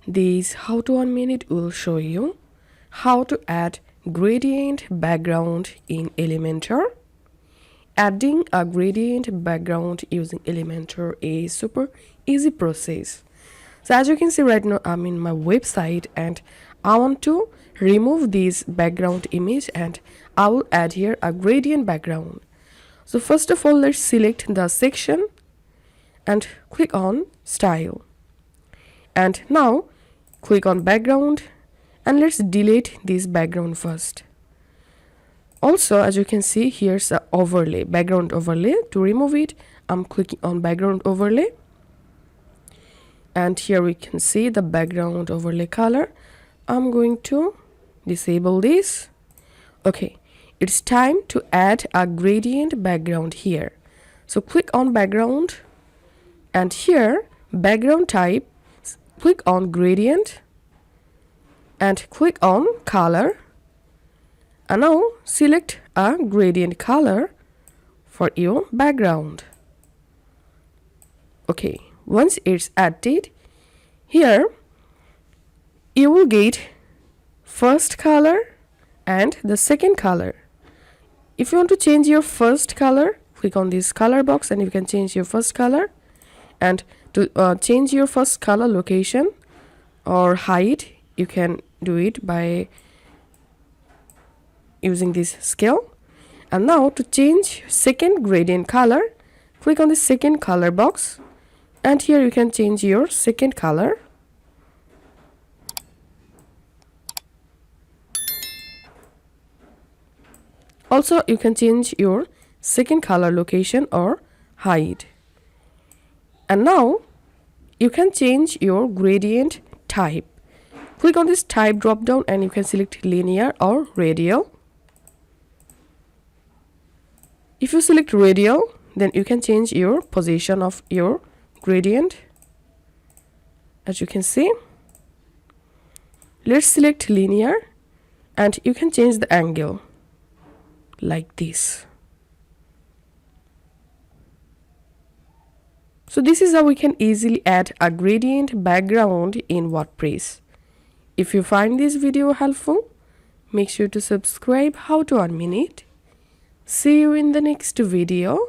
This how to 1 minute will show you how to add gradient background in Elementor. Adding a gradient background using Elementor is super easy process. So as you can see right now, I'm in my website and I want to remove this background image and I will add here a gradient background. So first of all, let's select the section and click on style. And now click on background and let's delete this background first. Also, as you can see, here's a overlay, background overlay. To remove it, I'm clicking on background overlay. And here we can see the background overlay color. I'm going to disable this. Okay, it's time to add a gradient background here. So click on background and here background type, click on gradient and click on color. And now select a gradient color for your background. Okay, once it's added, here you will get first color and the second color. If you want to change your first color, click on this color box and you can change your first color. And to change your first color location or height, you can do it by using this scale. And now to change second gradient color, click on the second color box and here you can change your second color. Also, you can change your second color location or height. And now you can change your gradient type. Click on this type drop down and you can select linear or radial. If you select radial, then you can change your position of your gradient. As you can see, let's select linear and you can change the angle like this. So this is how we can easily add a gradient background in WordPress. If you find this video helpful, make sure to subscribe How to 1 Minute. See you in the next video.